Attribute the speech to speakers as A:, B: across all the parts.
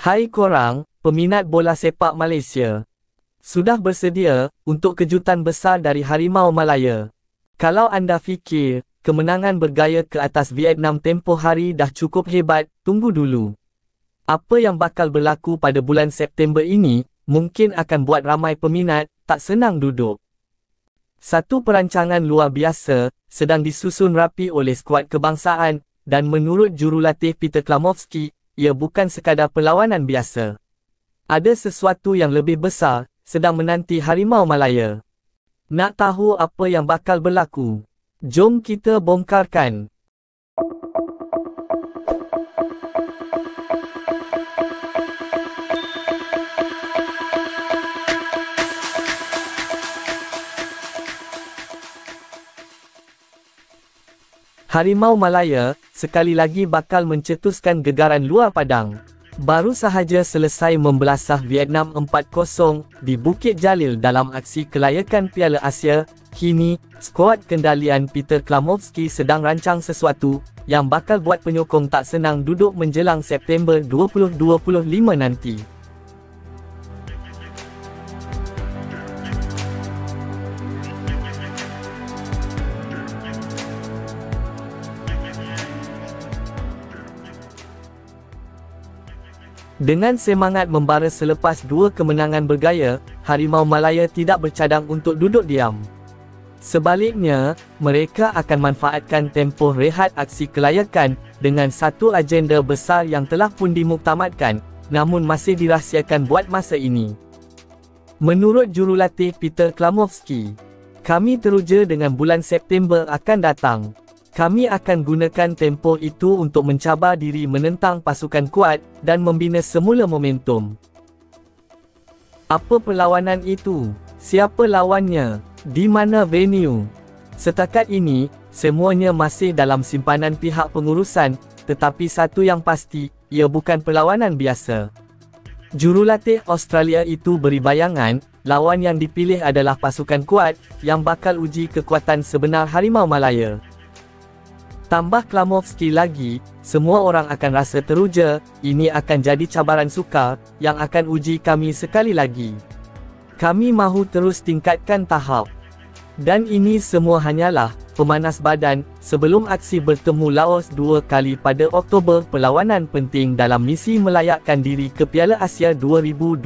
A: Hai korang, peminat bola sepak Malaysia. Sudah bersedia untuk kejutan besar dari Harimau Malaya? Kalau anda fikir, kemenangan bergaya ke atas Vietnam tempoh hari dah cukup hebat, tunggu dulu. Apa yang bakal berlaku pada bulan September ini, mungkin akan buat ramai peminat tak senang duduk. Satu perancangan luar biasa, sedang disusun rapi oleh skuad kebangsaan, dan menurut jurulatih Peter Klamovski, ia bukan sekadar perlawanan biasa. Ada sesuatu yang lebih besar, sedang menanti Harimau Malaya. Nak tahu apa yang bakal berlaku? Jom kita bongkarkan. Harimau Malaya, sekali lagi bakal mencetuskan gegaran luar padang. Baru sahaja selesai membelasah Vietnam 4-0 di Bukit Jalil dalam aksi kelayakan Piala Asia, kini, skuad kendalian Peter Klamovski sedang rancang sesuatu yang bakal buat penyokong tak senang duduk menjelang September 2025 nanti. Dengan semangat membara selepas dua kemenangan bergaya, Harimau Malaya tidak bercadang untuk duduk diam. Sebaliknya, mereka akan manfaatkan tempoh rehat aksi kelayakan dengan satu agenda besar yang telah pun dimuktamadkan, namun masih dirahsiakan buat masa ini. Menurut jurulatih Peter Klamovski, kami teruja dengan bulan September akan datang. Kami akan gunakan tempoh itu untuk mencabar diri menentang pasukan kuat dan membina semula momentum. Apa perlawanan itu? Siapa lawannya? Di mana venue? Setakat ini, semuanya masih dalam simpanan pihak pengurusan, tetapi satu yang pasti, ia bukan perlawanan biasa. Jurulatih Australia itu beri bayangan, lawan yang dipilih adalah pasukan kuat yang bakal uji kekuatan sebenar Harimau Malaya. Tambah Klamovski lagi, semua orang akan rasa teruja, ini akan jadi cabaran sukar, yang akan uji kami sekali lagi. Kami mahu terus tingkatkan tahap. Dan ini semua hanyalah pemanas badan, sebelum aksi bertemu Laos 2 kali pada Oktober, perlawanan penting dalam misi melayakkan diri ke Piala Asia 2027.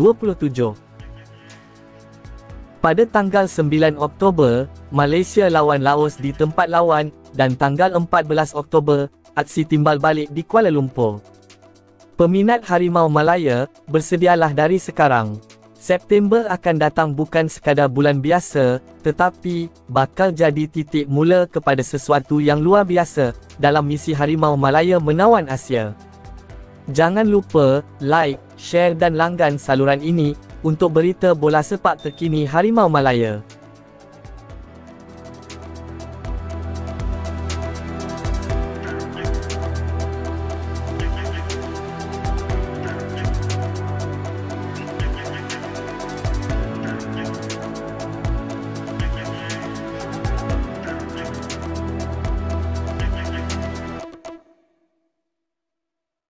A: Pada tanggal 9 Oktober, Malaysia lawan Laos di tempat lawan, dan tanggal 14 Oktober, aksi timbal balik di Kuala Lumpur. Peminat Harimau Malaya, bersedialah dari sekarang. September akan datang bukan sekadar bulan biasa, tetapi bakal jadi titik mula kepada sesuatu yang luar biasa dalam misi Harimau Malaya menawan Asia. Jangan lupa like, share dan langgan saluran ini untuk berita bola sepak terkini Harimau Malaya.